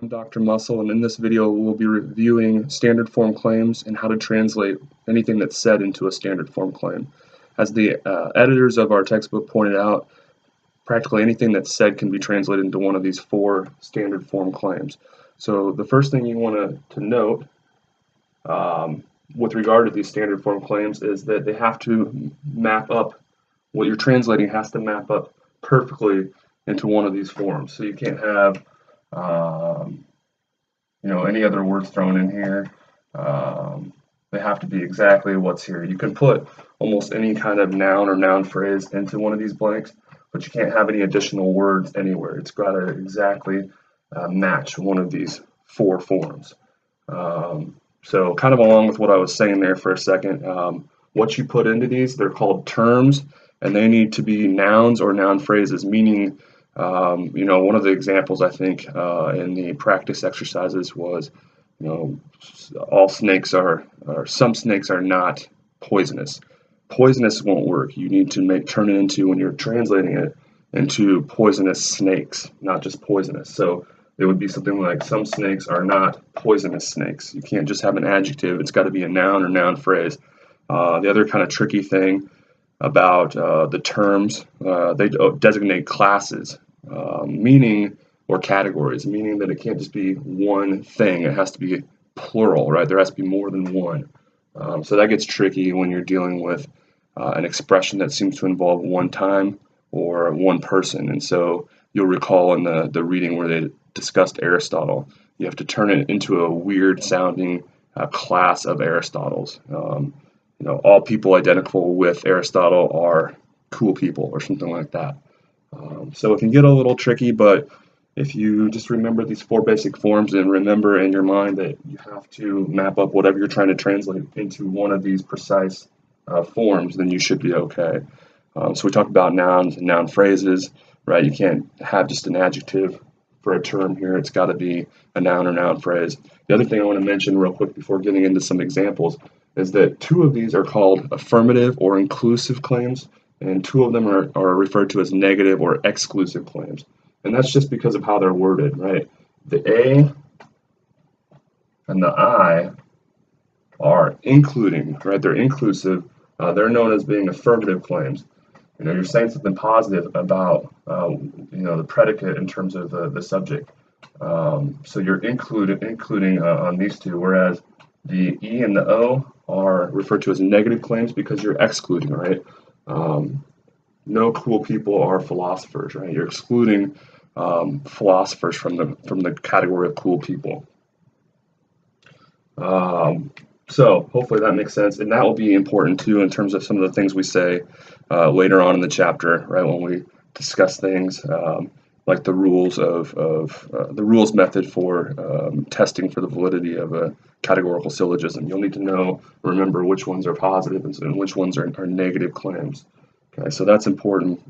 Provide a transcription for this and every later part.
I'm Dr. Muscle, and in this video we'll be reviewing standard form claims and how to translate anything that's said into a standard form claim. As the editors of our textbook pointed out, practically anything that's said can be translated into one of these four standard form claims. So the first thing you want to note with regard to these standard form claims is that they have to map up, what you're translating has to map up perfectly into one of these forms. So you can't have any other words thrown in here. They have to be exactly what's here. You can put almost any kind of noun or noun phrase into one of these blanks, but you can't have any additional words anywhere. It's got to exactly match one of these four forms. So kind of along with what I was saying there for a second, what you put into these, they're called terms, and they need to be nouns or noun phrases, meaning one of the examples I think in the practice exercises was, all snakes are, or some snakes are not poisonous. Poisonous won't work. You need to turn it into, when you're translating it, into poisonous snakes, not just poisonous. So it would be something like, some snakes are not poisonous snakes. You can't just have an adjective. It's got to be a noun or noun phrase. The other kind of tricky thing about the terms, they designate classes, meaning, or categories, meaning that it can't just be one thing. It has to be plural, right? There has to be more than one. So that gets tricky when you're dealing with an expression that seems to involve one time or one person. And so you'll recall in the reading where they discussed Aristotle, you have to turn it into a weird sounding class of Aristotles. All people identical with Aristotle are cool people or something like that. So it can get a little tricky, but if you just remember these four basic forms and remember in your mind that you have to map up whatever you're trying to translate into one of these precise forms, then you should be okay. So we talked about nouns and noun phrases, right? You can't have just an adjective for a term here. It's got to be a noun or noun phrase. The other thing I want to mention real quick before getting into some examples is that two of these are called affirmative or inclusive claims, and two of them are referred to as negative or exclusive claims. And that's just because of how they're worded, right? The A and the I are including, right? They're inclusive. They're known as being affirmative claims. You're saying something positive about, the predicate in terms of the subject. So you're including on these two, whereas the E and the O are referred to as negative claims because you're excluding, right? No cool people are philosophers, right? You're excluding philosophers from the category of cool people. So hopefully that makes sense, and that will be important too in terms of some of the things we say later on in the chapter, right? When we discuss things like the rules of the rules method for testing for the validity of a categorical syllogism. You'll need to remember which ones are positive and which ones are negative claims. Okay, so that's important.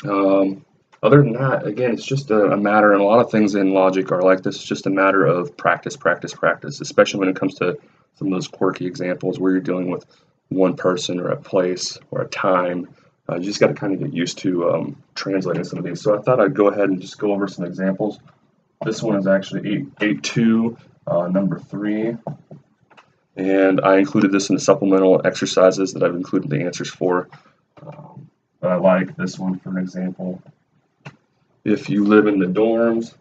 Other than that, again, it's just a matter, and a lot of things in logic are like this. It's just a matter of practice, especially when it comes to some of those quirky examples where you're dealing with one person or a place or a time. You just got to kind of get used to translating some of these. So I thought I'd go ahead and just go over some examples. This one is actually 8.2, number 3. And I included this in the supplemental exercises that I've included the answers for. But I like this one for an example. If you live in the dorms,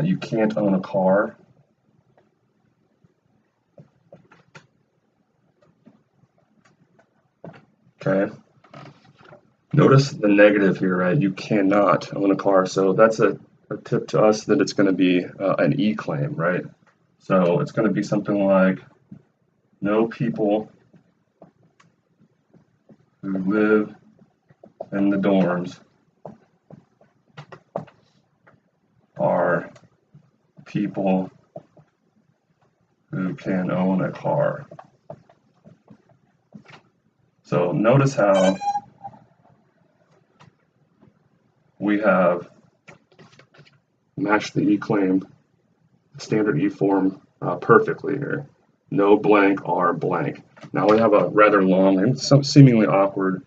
you can't own a car. Okay. Notice the negative here, right? You cannot own a car. So that's a tip to us that it's going to be an E claim, right? So it's going to be something like, no people who live in the dorms are people who can own a car. So notice how we have matched the E claim, standard E form perfectly here. No blank are blank. Now we have a rather long and seemingly awkward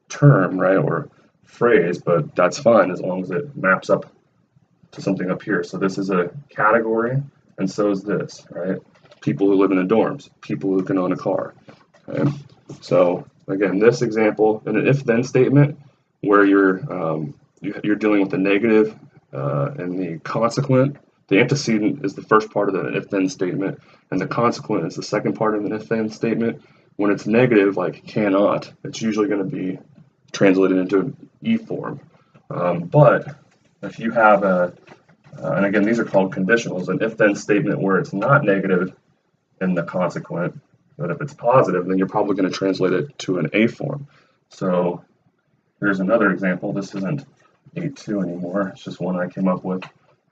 term, right, or phrase, but that's fine as long as it maps up to something up here. So this is a category, and so is this, right? People who live in the dorms, people who can own a car. Okay? So again, this example, in an if-then statement, where you're dealing with the negative and the consequent. The antecedent is the first part of the if-then statement, and the consequent is the second part of an if-then statement. When it's negative, like cannot, it's usually going to be translated into an E form. But if you have and again, these are called conditionals, an if-then statement where it's not negative in the consequent, but if it's positive, then you're probably going to translate it to an A form. So here's another example. This isn't A2 anymore. It's just one I came up with.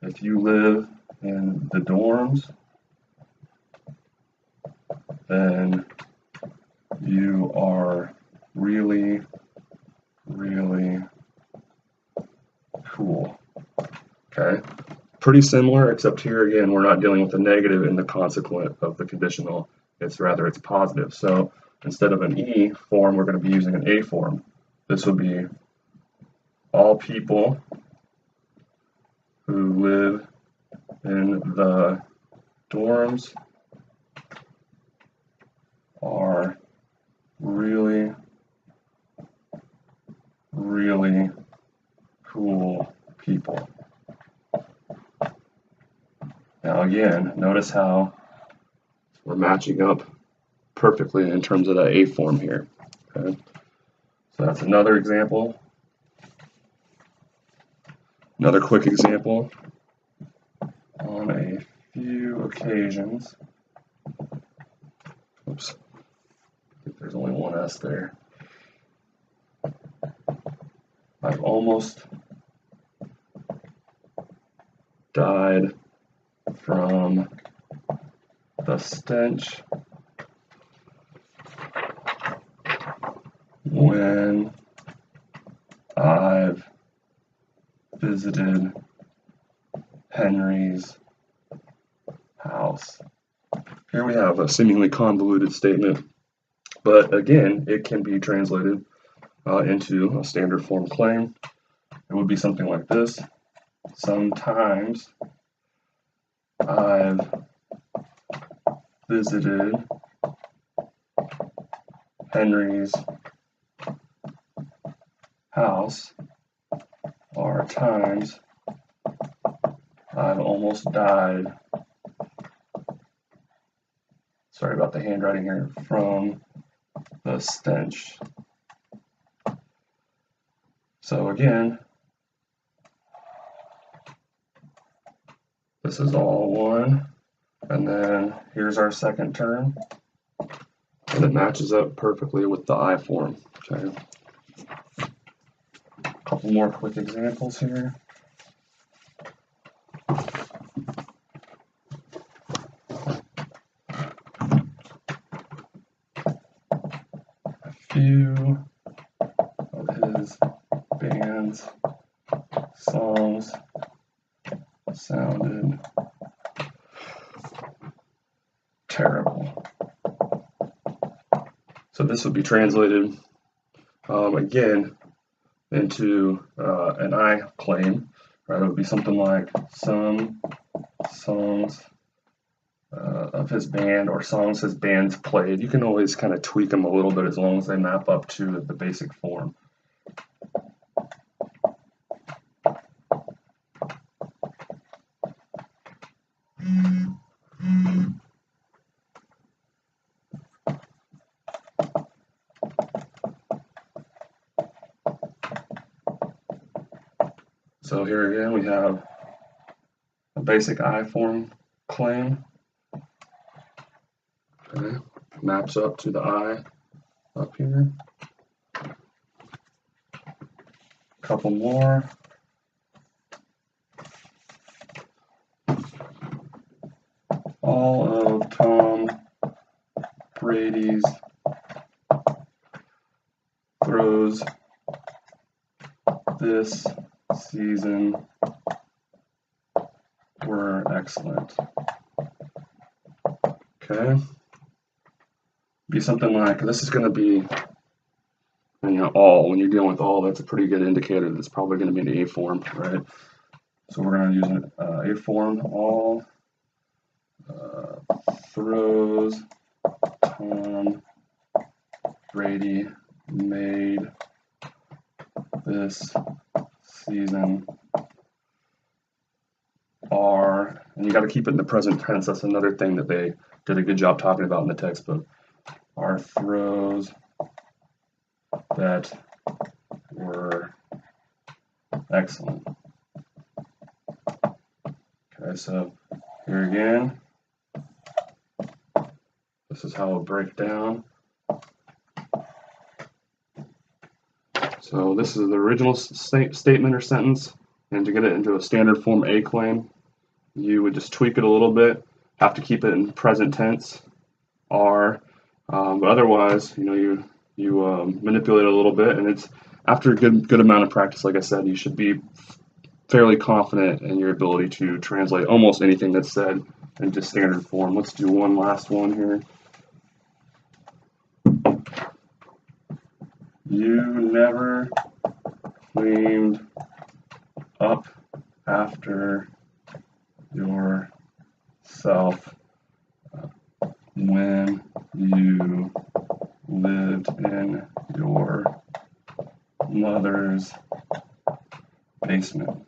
If you live in the dorms, then you are really, really cool. Okay? Pretty similar, except here again, we're not dealing with the negative in the consequent of the conditional. It's positive. So instead of an E form, we're going to be using an A form. This would be all people who live in the dorms are really, really cool people. Now again, notice how we're matching up perfectly in terms of that A form here. Okay? So that's another example. Another quick example. On a few occasions, oops, I think there's only one S there. I've almost died from the stench when I've visited Henry's house. Here we have a seemingly convoluted statement, but again, it can be translated into a standard form claim. It would be something like this. Sometimes I've visited Henry's house are times I've almost died, sorry about the handwriting here, from the stench. So again, this is all one, and then here's our second term, and it matches up perfectly with the I form. Okay. A couple more quick examples here. A few of his band's songs sounded terrible. So this would be translated again into an I claim, right? It would be something like some songs of his band or songs his band's played. You can always kind of tweak them a little bit as long as they map up to the basic form. So here again we have a basic I form claim. Okay. Maps up to the I up here. A couple more. All of Tom Brady's throws this season were excellent. Okay. Be something like, this is going to be And all, when you're dealing with all, that's a pretty good indicator that it's probably going to be an A form, right? So we're going to use an A form. All throws Tom Brady made this season are, and you got to keep it in the present tense. That's another thing that they did a good job talking about in the textbook. Are throws that were excellent. Okay, so here again, this is how it'll break down. So this is the original statement or sentence, and to get it into a standard form A claim, you would just tweak it a little bit. Have to keep it in present tense, are, but otherwise, you manipulate it a little bit, and it's after a good amount of practice. Like I said, you should be fairly confident in your ability to translate almost anything that's said into standard form. Let's do one last one here. You never cleaned up after yourself when you lived in your mother's basement.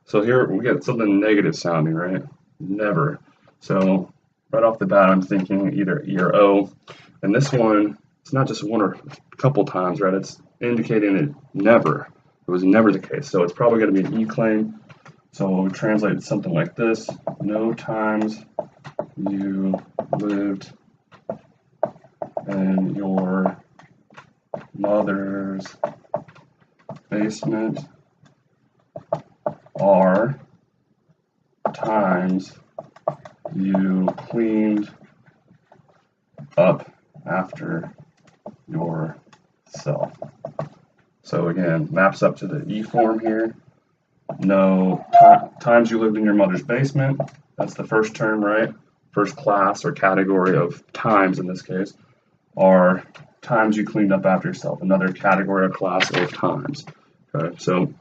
So here we get something negative sounding, right? Never. So right off the bat, I'm thinking either E or O. And this one, it's not just one or a couple times, right? It's indicating it never. It was never the case. So it's probably going to be an E claim. So we'll translate something like this. No times you lived in your mother's basement are times you cleaned up after yourself. So again, maps up to the E form here. No times you lived in your mother's basement. That's the first term, right? First class or category of times in this case are times you cleaned up after yourself. Another category or class of times. Okay, so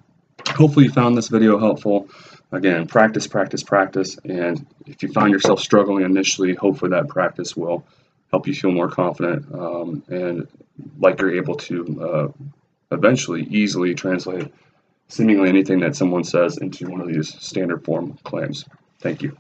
hopefully you found this video helpful. Again, practice, practice, practice, and if you find yourself struggling initially, hopefully that practice will help you feel more confident and like you're able to eventually easily translate seemingly anything that someone says into one of these standard form claims. Thank you.